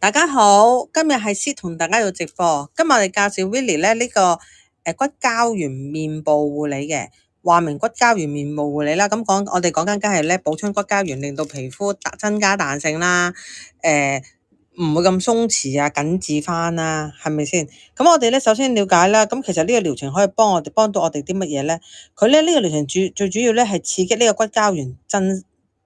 大家好，今日係師同大家做直播。今日我哋介紹 Willie 咧呢個骨膠原面部護理嘅，話明骨膠原面部護理啦。咁我哋講緊梗係咧補充骨膠原，令到皮膚增加彈性啦，唔會咁鬆弛啊，緊緻翻啦，係咪先？咁我哋咧首先了解啦。咁其實呢個療程可以幫到我哋啲乜嘢咧？佢咧呢個療程最主要咧係刺激呢個骨膠原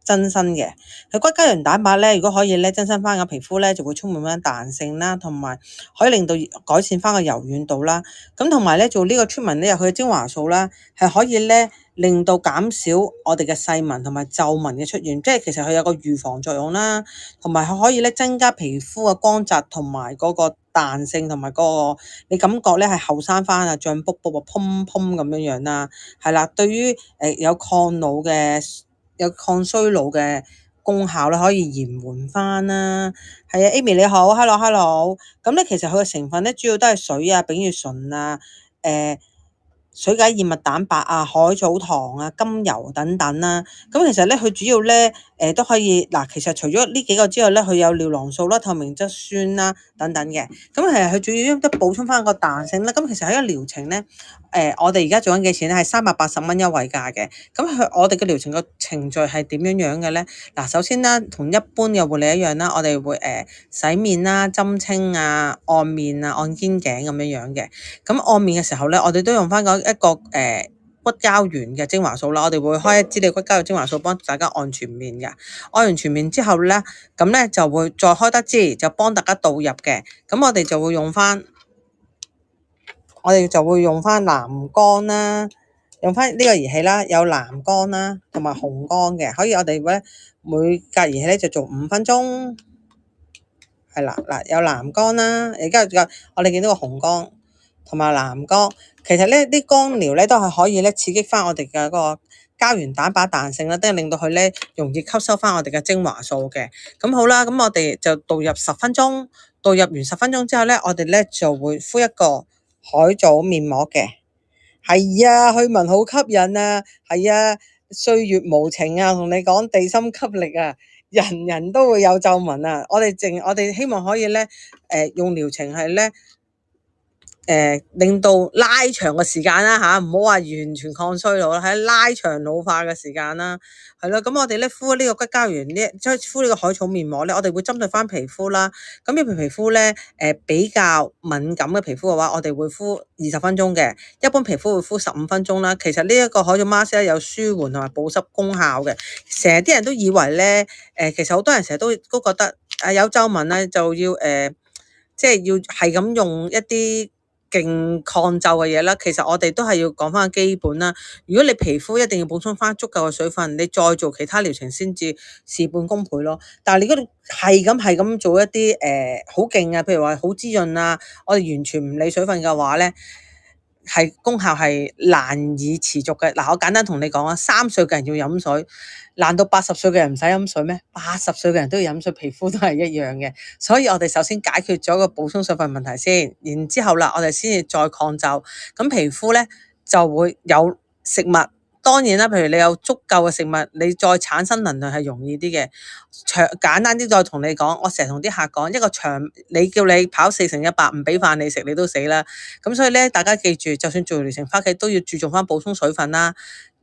增生嘅。佢骨膠原蛋白咧，如果可以咧增生翻個皮膚咧，就會充滿翻彈性啦，同埋可以令到改善翻個柔軟度啦。咁同埋咧做呢個 treatment 咧，佢嘅精華素啦，係可以咧令到減少我哋嘅細紋同埋皺紋嘅出現，即係其實佢有個預防作用啦，同埋佢可以咧增加皮膚嘅光澤同埋嗰個彈性，同埋嗰個你感覺咧係後生翻啊，脹卜卜啊，砰砰咁樣樣啦，係啦。對於有抗衰老嘅功效咧，可以延緩翻啦。係啊，Amy 你好，hello。咁咧其實佢嘅成分咧主要都係水啊、丙乙醇啊、水解燕麥蛋白啊、海藻糖啊、甘油等等啦。咁其實咧佢主要咧都可以嗱，其實除咗呢幾個之外咧，佢有尿囊素啦、透明質酸啦等等嘅。咁其實佢主要都補充翻個彈性啦。咁其實喺個療程咧，我哋而家做緊幾錢咧？係380蚊優惠價嘅。咁我哋嘅療程個程序係點樣嘅咧？嗱，首先啦，同一般嘅護理一樣啦，我哋會洗面啦、針清啊、按面啊、按肩頸咁樣嘅。咁按面嘅時候咧，我哋都用翻一個骨膠原嘅精華素啦，我哋會開一支你骨膠原精華素幫大家按全面嘅。按完全面之後咧，咁咧就會再開得支，就幫大家導入嘅。咁我哋就會用翻藍光啦，用翻呢個儀器啦，有藍光啦，同埋紅光嘅，可以我哋咧每格儀器咧就做5分鐘，係啦，嗱有藍光啦，而家我哋見到個紅光同埋藍光，其實咧啲光療咧都係可以咧刺激翻我哋嘅嗰個膠原蛋白彈性啦，都係令到佢咧容易吸收翻我哋嘅精華素嘅。咁好啦，咁我哋就導入10分鐘，導入完10分鐘之後咧，我哋咧就會敷一個海藻面膜嘅。係啊，去紋好吸引啊，係啊，歲月無情啊，同你講地心吸力啊，人人都會有皺紋啊。我哋希望可以咧，用療程係咧，令到拉長個時間啦吓，唔好話完全抗衰老啦，係拉長老化嘅時間啦，係咯。咁我哋咧敷呢個骨膠原呢，即係敷呢個海草面膜咧，我哋會針對翻皮膚啦。咁呢皮膚咧，比較敏感嘅皮膚嘅話，我哋會敷20分鐘嘅，一般皮膚會敷15分鐘啦。其實呢一個海藻 mask 咧有舒緩同埋保濕功效嘅。成日啲人都以為咧，其實好多人成日都覺得有皺紋咧就要即係要係咁用一啲勁抗皺嘅嘢啦，其實我哋都係要講翻基本啦。如果你皮膚一定要補充翻足夠嘅水分，你再做其他療程先至事半功倍咯。但係你如果係咁做一啲好勁啊，譬如話好滋潤啊，我哋完全唔理水分嘅話咧，係功效係難以持續嘅。嗱，我簡單同你講啊，3歲嘅人要飲水，難道80歲嘅人唔使飲水咩？80歲嘅人都要飲水，皮膚都係一樣嘅。所以我哋首先解決咗個補充水分問題先，然之後啦，我哋先至再抗皺。咁皮膚咧就會有食物。當然啦，譬如你有足夠嘅食物，你再產生能量係容易啲嘅。簡單啲再同你講，我成日同啲客講，一個場你叫你跑4乘100，唔俾飯你食，你都死啦。咁所以咧，大家記住，就算做完療程返屋企都要注重翻補充水分啦，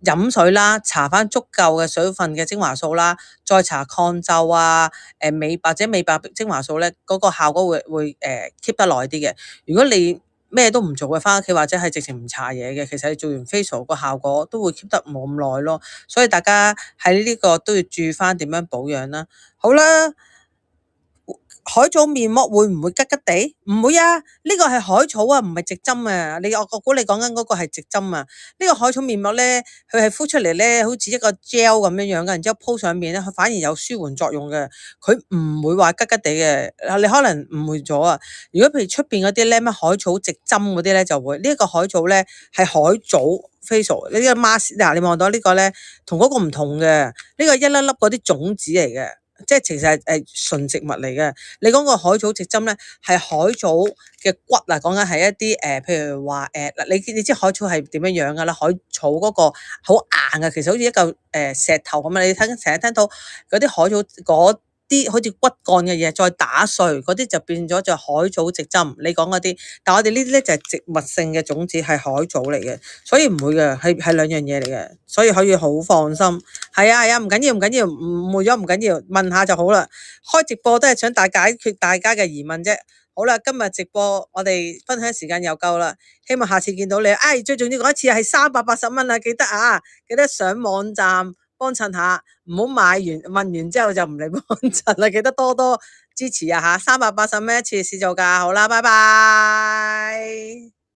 飲水啦，搽翻足夠嘅水分嘅精華素啦，再搽抗皺啊，美白精華素咧，嗰個效果會keep得耐啲嘅。如果你咩都唔做嘅，翻屋企或者係直情唔搽嘢嘅，其實你做完 facial 個效果都會 keep 得冇咁耐咯。所以大家喺呢個都要注意翻點樣保養啦。好啦。海藻面膜會唔會吉吉地？唔會啊，呢個係海草啊，唔係直針啊。我估你講緊嗰個係直針啊。呢個海草面膜咧，佢係敷出嚟咧，好似一個 gel 咁樣嘅，然之後鋪上面咧，佢反而有舒緩作用嘅。佢唔會話吉吉地嘅。你可能誤會咗啊。如果譬如出邊嗰啲咧，咩海草直針嗰啲咧，就會呢一個海草咧係海藻 facial 呢個 mask 嗱，你望到呢個咧同嗰個唔同嘅，呢個一粒粒嗰啲種子嚟嘅。即係其實係純植物嚟嘅。你講個海藻直針咧，係海藻嘅骨啊，講緊係一啲譬如話你知海草係點樣樣噶啦？海草嗰個好硬嘅，其實好似一嚿石頭咁啊！你成日聽到嗰啲海草啲好似骨幹嘅嘢，再打碎嗰啲就變咗海藻植針。你講嗰啲，但我哋呢啲咧就係植物性嘅種子，係海藻嚟嘅，所以唔會嘅，係兩樣嘢嚟嘅，所以可以好放心。係啊，唔緊要，誤會咗唔緊要，問下就好啦。開直播都係想解決大家嘅疑問啫。好啦，今日直播我哋分享時間又夠啦，希望下次見到你。最重要嗰一次係380蚊啊，記得啊，記得上網站幫襯下，唔好買完問完之後就唔嚟幫襯啦，記得多多支持啊吓，380蚊一次試做價，好啦，拜拜。